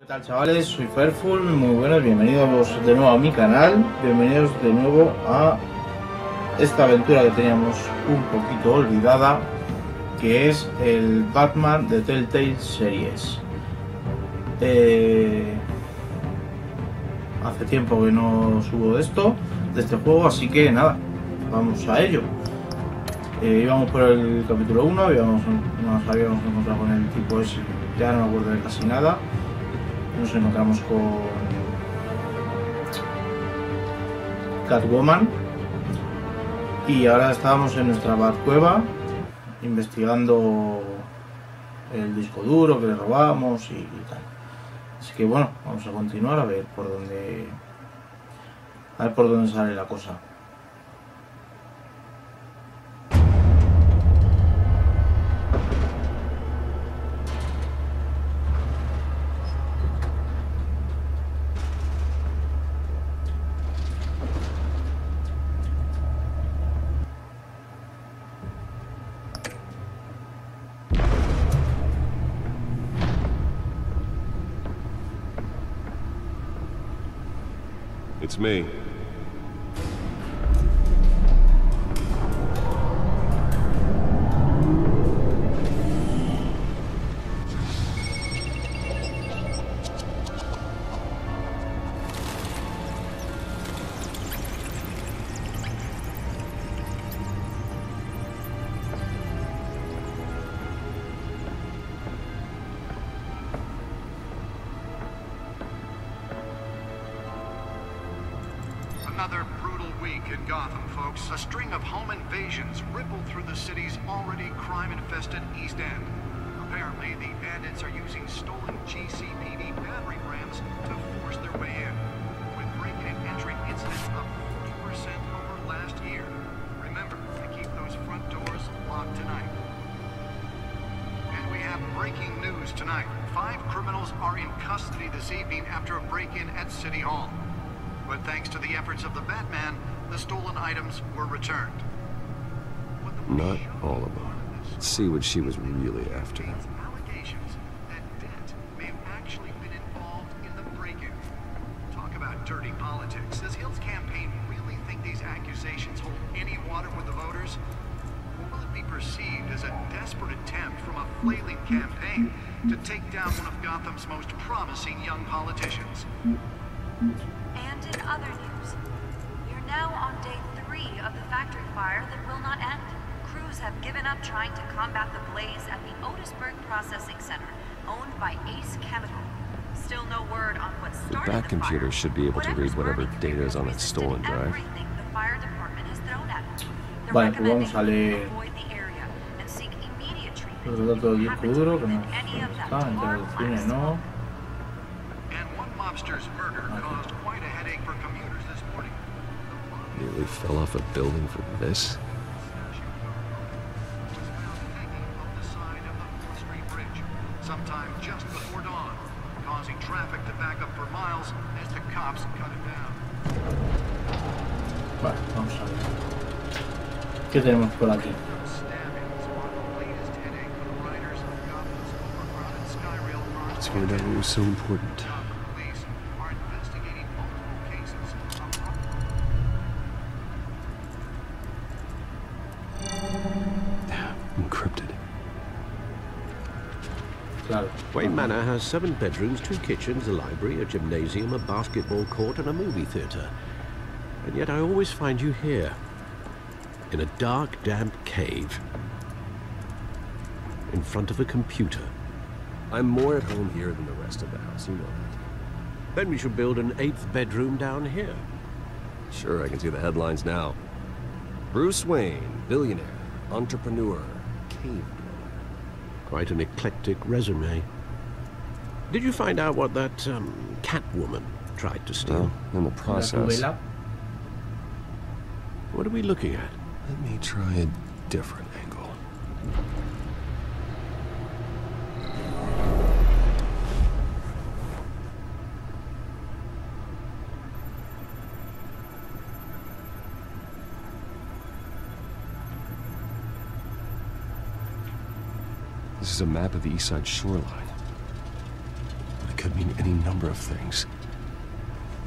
¿Qué tal, chavales? Soy Fireful, muy buenos, bienvenidos de nuevo a mi canal, bienvenidos de nuevo a esta aventura que teníamos un poquito olvidada, que es el Batman de Telltale series. Hace tiempo que no subo de este juego, así que nada, vamos a ello. Íbamos por el capítulo 1, nos habíamos encontrado con el tipo ese, ya no me acuerdo de casi nada. Nos encontramos con Catwoman y ahora estábamos en nuestra Batcueva investigando el disco duro que le robamos y tal. Así que bueno, vamos a continuar a ver por dónde sale la cosa. It's me. Another brutal week in Gotham, folks. A string of home invasions rippled through the city's already crime-infested East End. Apparently, the bandits are using stolen GCPD battering rams to force their way in, with break-in and entry incidents up 40% over last year. Remember to keep those front doors locked tonight. And we have breaking news tonight. 5 criminals are in custody this evening after a break-in at City Hall. But thanks to the efforts of the Batman, the stolen items were returned. Not all of them. Let's see what she was really after. Allegations that Dent may have actually been involved in the break-in. Talk about dirty politics. Does Hill's campaign really think these accusations hold any water with the voters? Or will it be perceived as a desperate attempt from a flailing campaign to take down one of Gotham's most promising young politicians? And in other news, we're now on day 3 of the factory fire that will not end. Crews have given up trying to combat the blaze at the Otisburg Processing Center, owned by Ace Chemical. Still no word on what started The back computer should be able to read whatever data is on its stolen drive. Everything the fire department has thrown at it. They're Vale, pues recommending vamos a leer you avoid the area and seek immediate treatment. los datos del disco duro que nos Any of that está, interrupciones no. And one mobster's murder caused quite a headache for commuters this morning. Nearly fell off a building for this. Sometime just before dawn, causing traffic to back up for miles as the cops cut it down. Vale, vamos a ver. ¿Qué tenemos por aquí? It's turned out it was so important. Police are investigating multiple cases of Encrypted. Claro. Wayne Manor has 7 bedrooms, 2 kitchens, a library, a gymnasium, a basketball court, and a movie theater. And yet I always find you here, in a dark, damp cave, in front of a computer. I'm more at home here than the rest of the house, you know that. Then we should build an 8th bedroom down here. Sure, I can see the headlines now. Bruce Wayne, billionaire, entrepreneur, cave dweller. Quite an eclectic resume. Did you find out what that Catwoman tried to steal? Well, in the La process. tubela. What are we looking at? Let me try a different angle. This is a map of the East Side shoreline. could mean any number of things.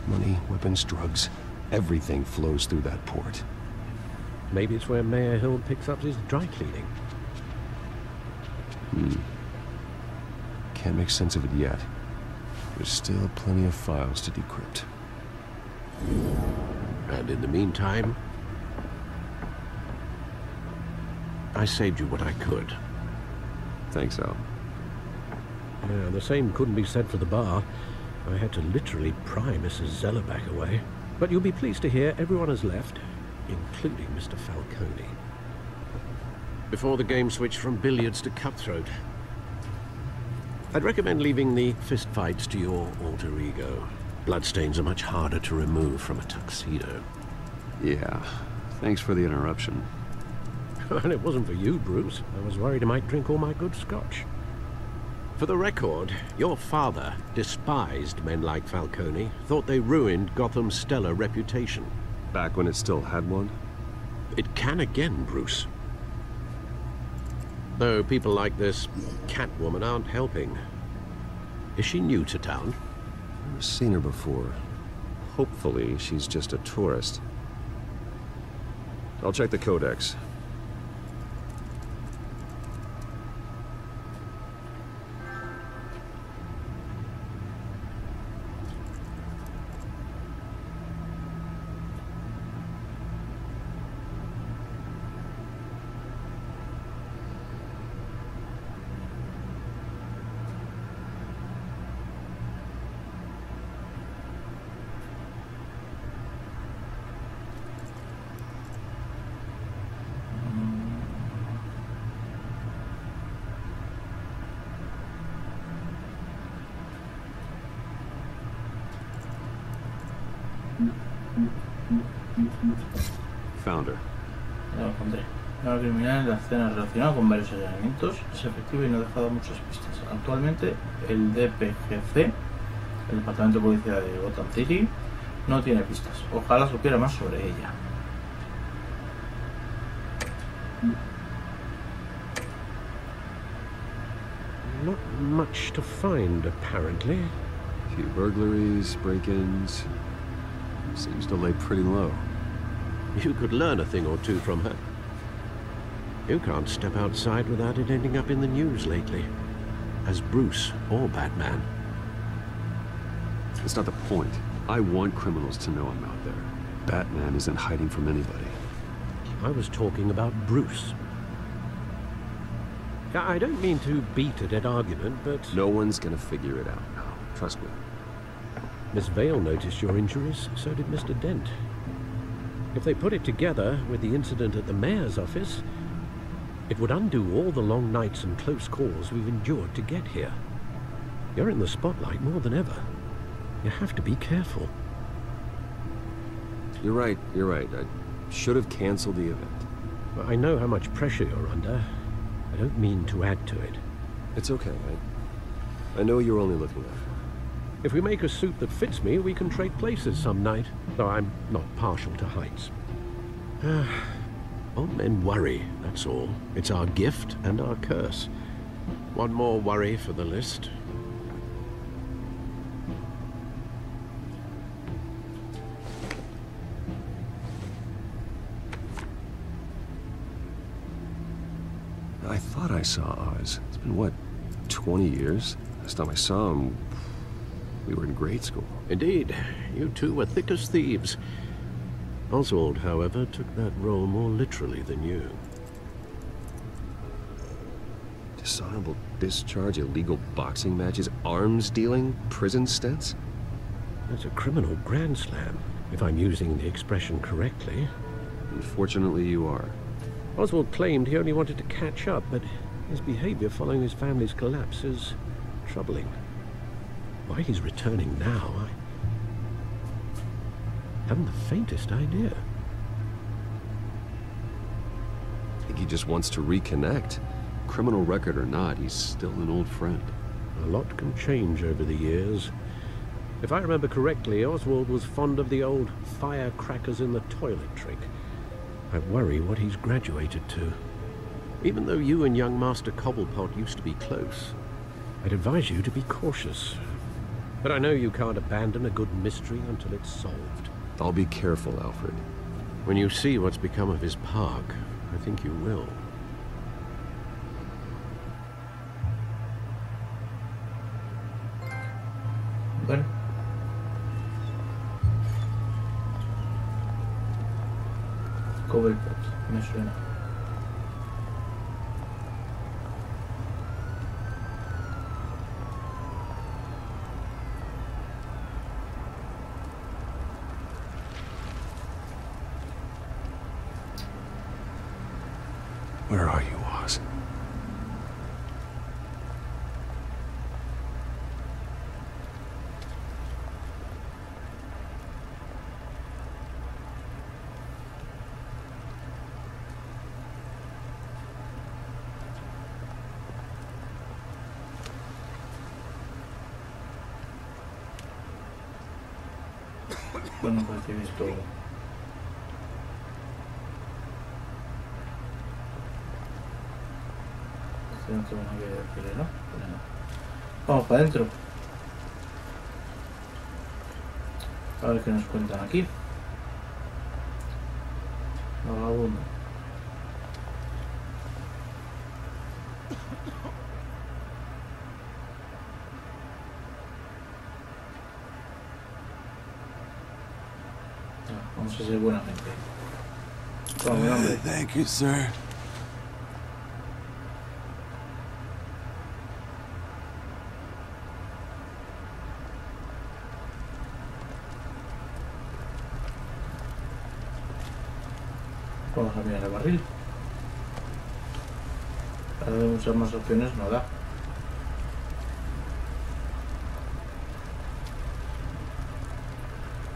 Money, weapons, drugs, everything flows through that port. Maybe it's where Mayor Hill picks up his dry cleaning. Can't make sense of it yet. There's still plenty of files to decrypt. And in the meantime, I saved you what I could. Thanks, Al. Yeah, the same couldn't be said for the bar. I had to literally pry Mrs. Zellerback away. But you'll be pleased to hear everyone has left, including Mr. Falcone. Before the game switched from billiards to cutthroat. I'd recommend leaving the fistfights to your alter ego. Bloodstains are much harder to remove from a tuxedo. Yeah, thanks for the interruption. And it wasn't for you, Bruce. I was worried I might drink all my good scotch. For the record, your father despised men like Falcone, thought they ruined Gotham's stellar reputation. Back when it still had one? It can again, Bruce. Though people like this Catwoman aren't helping. Is she new to town? I've seen her before. Hopefully, she's just a tourist. I'll check the codex. Found her. Ya lo encontré. La criminal en la escena relacionada con varios allanamientos es efectivo y no ha dejado muchas pistas. Actualmente, el DPGC, el Departamento de Policía de Gotham City, no tiene pistas. Ojalá supiera más sobre ella. Not much to find, apparently. A few burglaries, break-ins. Seems to lay pretty low. You could learn a thing or two from her. You can't step outside without it ending up in the news lately. As Bruce or Batman. That's not the point. I want criminals to know I'm out there. Batman isn't hiding from anybody. I was talking about Bruce. I don't mean to beat a dead argument, but... No one's gonna figure it out now. Trust me. Miss Vale noticed your injuries, so did Mr. Dent. If they put it together with the incident at the mayor's office, it would undo all the long nights and close calls we've endured to get here. You're in the spotlight more than ever. You have to be careful. You're right. I should have canceled the event. I know how much pressure you're under. I don't mean to add to it. It's okay. I know you're only looking out for me. If we make a suit that fits me, we can trade places some night. Though I'm not partial to heights. Old men worry, that's all. It's our gift and our curse. One more worry for the list. I thought I saw Oz. It's been, what, 20 years? Last time I saw him, we were in grade school. Indeed, you two were thick as thieves. Oswald, however, took that role more literally than you. Dishonorable discharge, illegal boxing matches, arms dealing, prison stints? That's a criminal grand slam, if I'm using the expression correctly. Unfortunately, you are. Oswald claimed he only wanted to catch up, but his behavior following his family's collapse is troubling. Why he's returning now, I haven't the faintest idea. I think he just wants to reconnect. Criminal record or not, he's still an old friend. A lot can change over the years. If I remember correctly, Oswald was fond of the old firecrackers in the toilet trick. I worry what he's graduated to. Even though you and young Master Cobblepot used to be close, I'd advise you to be cautious. But I know you can't abandon a good mystery until it's solved. I'll be careful, Alfred. When you see what's become of his park, I think you will. Bueno. Cobblepot, me suena. Where are you, Oz? Bueno, parece que esto... No tengo nada que decirle, ¿no? Pero no. Vamos para adentro. A ver qué nos cuentan aquí. Vagabundo. Vamos a ser buena gente. Toma, hombre. Thank you, sir. Vamos a mirar el barril. Para ver muchas más opciones no da.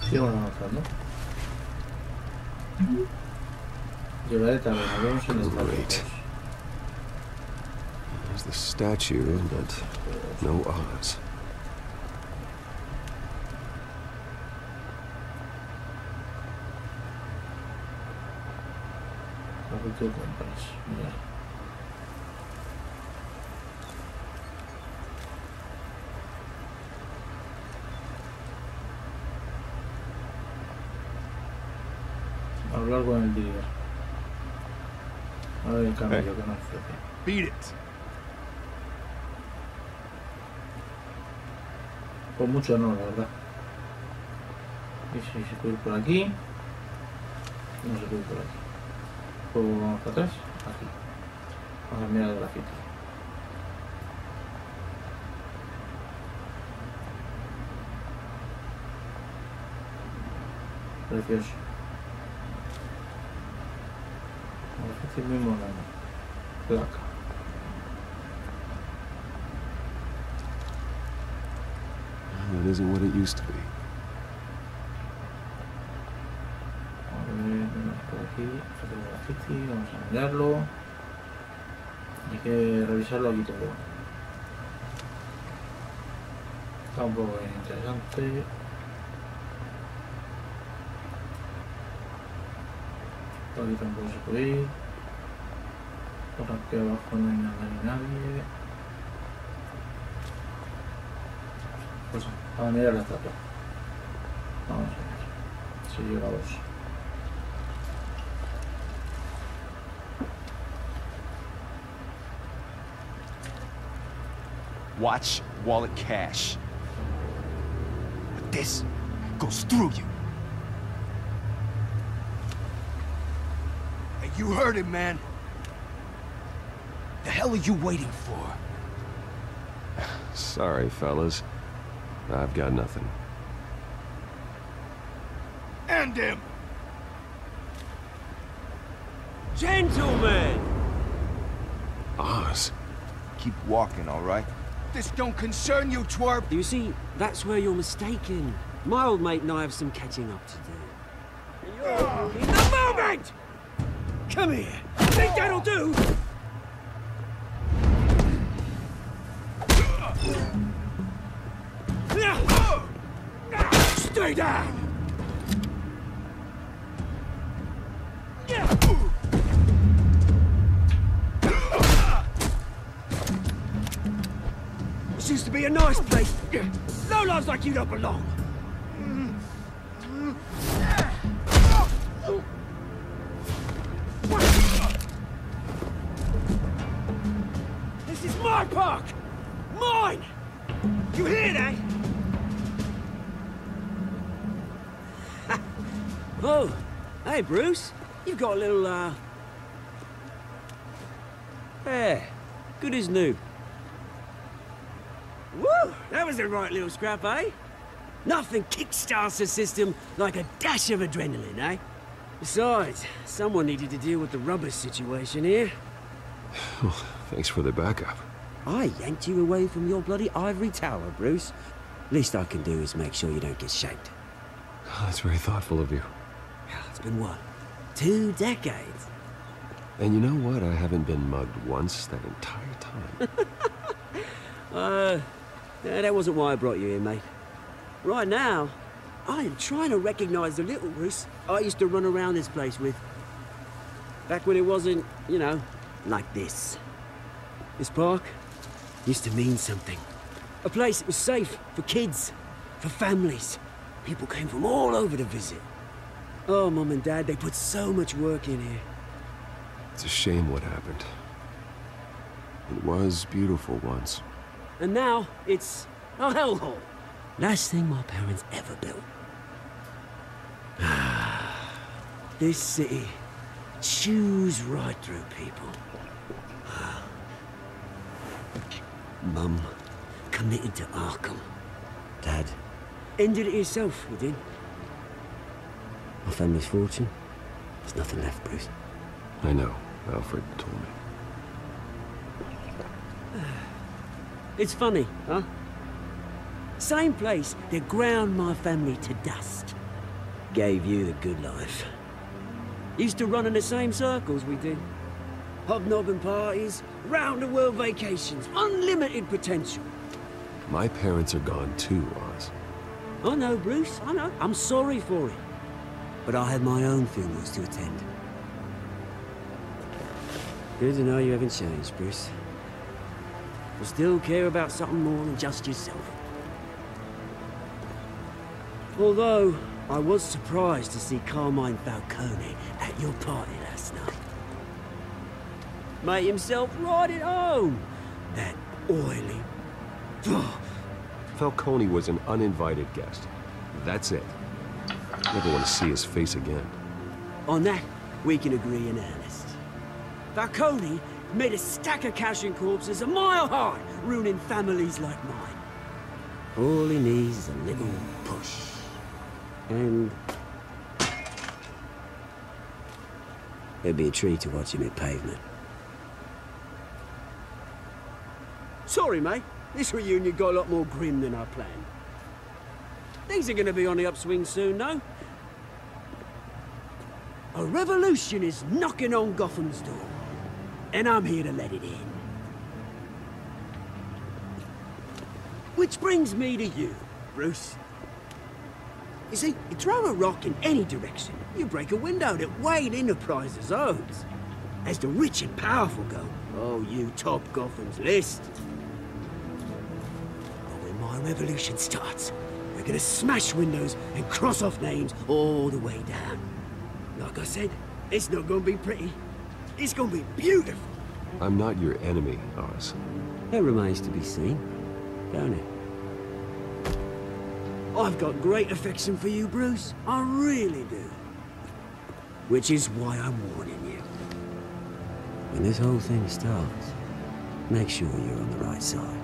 Sigo avanzando. Llevaré también, nos vemos en esta. There's the statue, but no Oz. Capítulo compras, mira. Hablar con el líder. A ver el cambio que nos ofrece. Beat it. Por mucho no, la verdad. Y si se puede ir por aquí. No se puede ir por aquí. Pues vamos para atrás. Aquí. Vamos a mirar el grafito. Precioso. El mismo nano. Placa. That isn't what it used to be. A ver, por aquí, graffiti, vamos a mirarlo. Hay que revisarlo aquí todo. Está un poco interesante. Por aquí tampoco se puede ir. Por aquí abajo no hay nada ni nadie. Pues a mirar la estatua. Vamos a ver si llegamos. Watch wallet cash. But this goes through you. Hey, you heard it, man. The hell are you waiting for? Sorry, fellas. I've got nothing. And him! Gentlemen! Oz. Keep walking, all right? This don't concern you, twerp! You see, that's where you're mistaken. My old mate and I have some catching up to do. You're in the moment! Come here! Think that'll do? Stay down! This used to be a nice place. Lowlifes like you don't belong. This is my park! Mine! You hear that? Oh, hey Bruce. You've got a little, yeah, good as new. Woo! That was a right little scrap, eh? Nothing kickstarts the system like a dash of adrenaline, eh? Besides, someone needed to deal with the rubber situation here. Well, thanks for the backup. I yanked you away from your bloody ivory tower, Bruce. Least I can do is make sure you don't get shanked. Oh, that's very thoughtful of you. It's been what? 2 decades? And you know what? I haven't been mugged once that entire time. That wasn't why I brought you here, mate. Right now, I am trying to recognize the little Bruce I used to run around this place with. Back when it wasn't, you know, like this. This park used to mean something. A place that was safe for kids, for families. People came from all over to visit. Oh, Mum and Dad, they put so much work in here. It's a shame what happened. It was beautiful once. And now, it's a hellhole. Last thing my parents ever built. This city chews right through people. Mum committed to Arkham. Dad ended it himself, he did. My family's fortune, there's nothing left, Bruce. I know. Alfred told me. It's funny, huh? Same place that ground my family to dust. Gave you the good life. Used to run in the same circles we did. Hobnobbing parties, round-the-world vacations, unlimited potential. My parents are gone too, Oz. I know, Bruce, I know. I'm sorry for it. But I had my own funerals to attend. Good to know you haven't changed, Bruce. You still care about something more than just yourself. Although, I was surprised to see Carmine Falcone at your party last night. Made himself right at home. That oily... Falcone was an uninvited guest. That's it. Never want to see his face again. On that, we can agree in earnest. Falcone made a stack of cash and corpses a mile high, ruining families like mine. All he needs is a little push. And... it'd be a treat to watch him hit pavement. Sorry, mate. This reunion got a lot more grim than I planned. Things are gonna be on the upswing soon, no? A revolution is knocking on Gotham's door. And I'm here to let it in. Which brings me to you, Bruce. You see, you throw a rock in any direction, you break a window that Wayne Enterprises owns. As the rich and powerful go, oh, you top Gotham's list. But when my revolution starts, we're gonna smash windows and cross off names all the way down. Like I said, it's not gonna be pretty. It's gonna be beautiful. I'm not your enemy, Oz. It remains to be seen, don't it? I've got great affection for you, Bruce. I really do. Which is why I'm warning you. When this whole thing starts, make sure you're on the right side.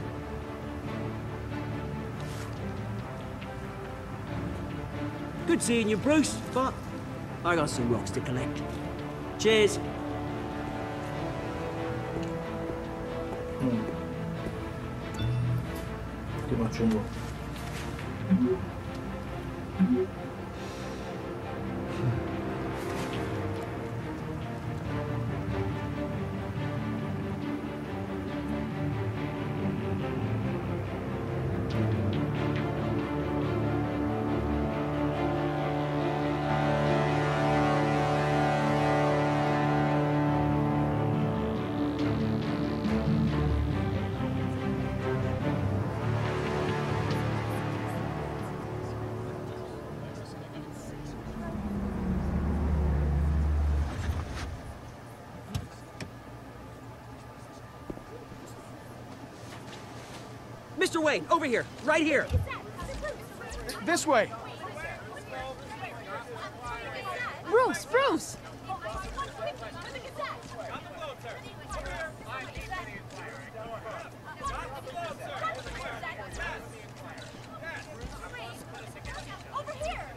Good seeing you, Bruce, but I got some rocks to collect. Cheers. Qué más chungo. Mr. Wayne, over here, right here. This way! Bruce, Bruce!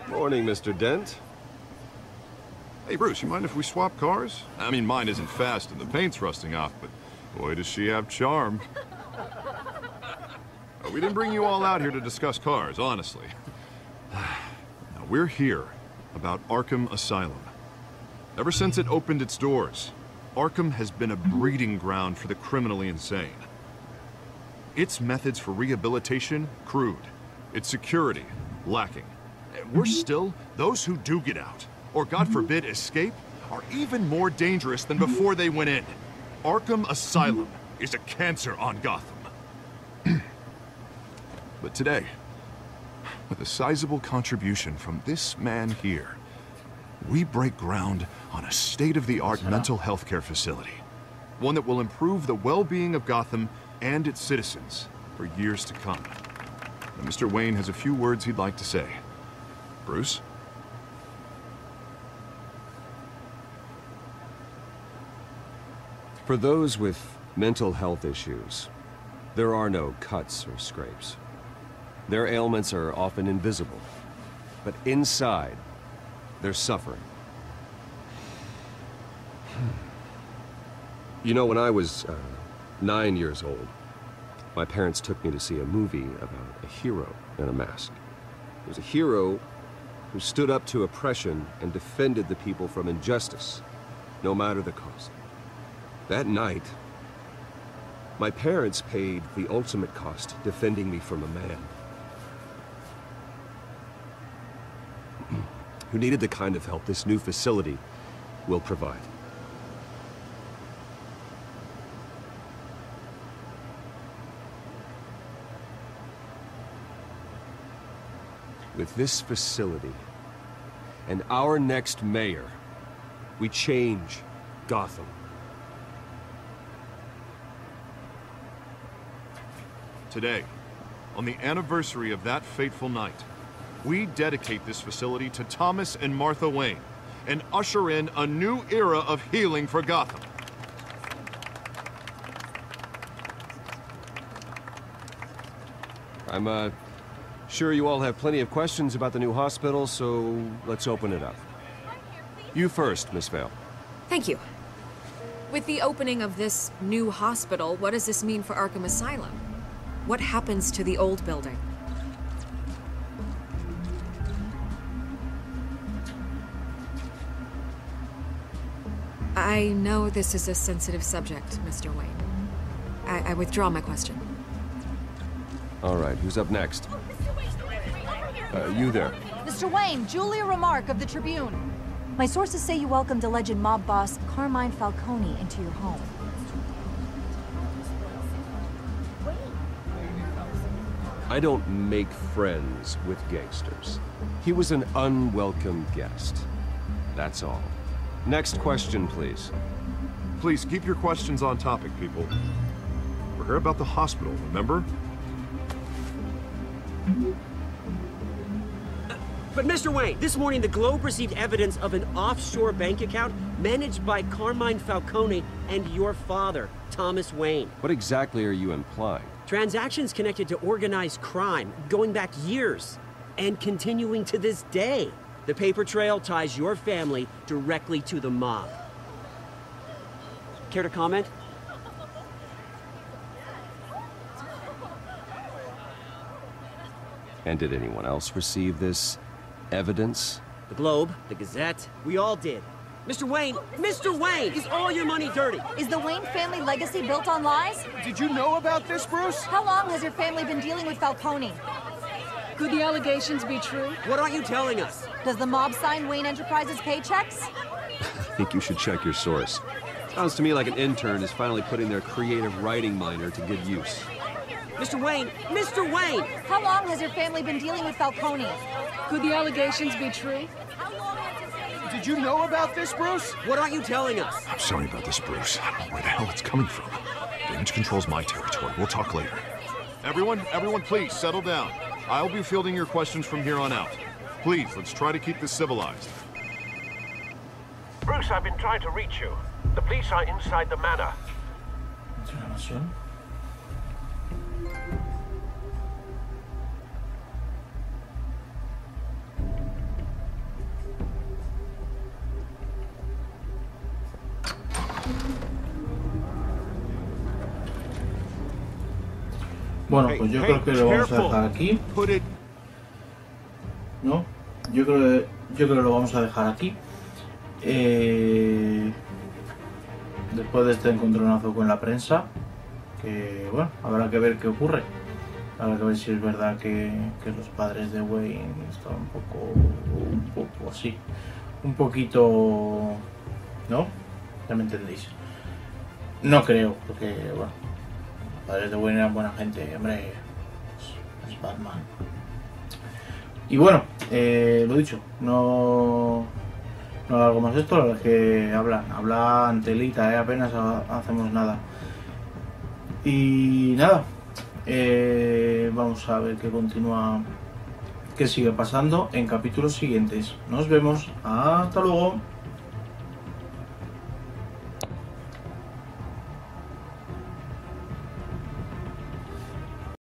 Morning, Mr. Dent. Hey, Bruce, you mind if we swap cars? I mean, mine isn't fast and the paint's rusting off, but boy, does she have charm. We didn't bring you all out here to discuss cars, honestly. Now, we're here about Arkham Asylum. Ever since it opened its doors, Arkham has been a breeding ground for the criminally insane. Its methods for rehabilitation, crude. Its security, lacking. And worse still, those who do get out, or God forbid escape, are even more dangerous than before they went in. Arkham Asylum is a cancer on Gotham. But today, with a sizable contribution from this man here, we break ground on a state-of-the-art mental health care facility. One that will improve the well-being of Gotham and its citizens for years to come. Now, Mr. Wayne has a few words he'd like to say. Bruce? For those with mental health issues, there are no cuts or scrapes. Their ailments are often invisible, but inside, they're suffering. You know, when I was 9 years old, my parents took me to see a movie about a hero in a mask. It was a hero who stood up to oppression and defended the people from injustice, no matter the cost. That night, my parents paid the ultimate cost defending me from a man who needed the kind of help this new facility will provide. With this facility and our next mayor, we change Gotham. Today, on the anniversary of that fateful night, we dedicate this facility to Thomas and Martha Wayne and usher in a new era of healing for Gotham. I'm sure you all have plenty of questions about the new hospital, so let's open it up. You first, Miss Vale. Thank you. With the opening of this new hospital, what does this mean for Arkham Asylum? What happens to the old building? I know this is a sensitive subject, Mr. Wayne. I withdraw my question. All right, who's up next? You there. Mr. Wayne, Julia Remark of the Tribune. My sources say you welcomed alleged mob boss Carmine Falcone into your home. I don't make friends with gangsters. He was an unwelcome guest. That's all. Next question, please. Please keep your questions on topic, people. We're here about the hospital, remember? But Mr. Wayne, this morning the Globe received evidence of an offshore bank account managed by Carmine Falcone and your father, Thomas Wayne. What exactly are you implying? Transactions connected to organized crime, going back years, and continuing to this day. The paper trail ties your family directly to the mob. Care to comment? And did anyone else receive this evidence? The Globe, the Gazette, we all did. Mr. Wayne, is all your money dirty? Is the Wayne family legacy built on lies? Did you know about this, Bruce? How long has your family been dealing with Falcone? Could the allegations be true? What aren't you telling us? Does the mob sign Wayne Enterprises paychecks? I think you should check your source. Sounds to me like an intern is finally putting their creative writing minor to good use. Mr. Wayne! How long has your family been dealing with Falcone? Could the allegations be true? Did you know about this, Bruce? What aren't you telling us? I'm sorry about this, Bruce. I don't know where the hell it's coming from. Damage control's my territory. We'll talk later. Everyone, please settle down. I'll be fielding your questions from here on out. Please, let's try to keep this civilized. Bruce, I've been trying to reach you. The police are inside the manor. Bueno, pues yo creo que lo vamos a dejar aquí. ¿No? Yo creo que lo vamos a dejar aquí. Después de este encontronazo con la prensa, que bueno, habrá que ver qué ocurre. Habrá que ver si es verdad que los padres de Wayne están un poco así. Un poquito... ¿no? Ya me entendéis. No creo, porque bueno, los padres de Wayne eran buena gente, hombre, es Batman. Y bueno, lo dicho, no algo más de esto, la verdad es que hablan telita, apenas hacemos nada. Y nada, vamos a ver qué continúa, qué sigue pasando en capítulos siguientes. Nos vemos, hasta luego.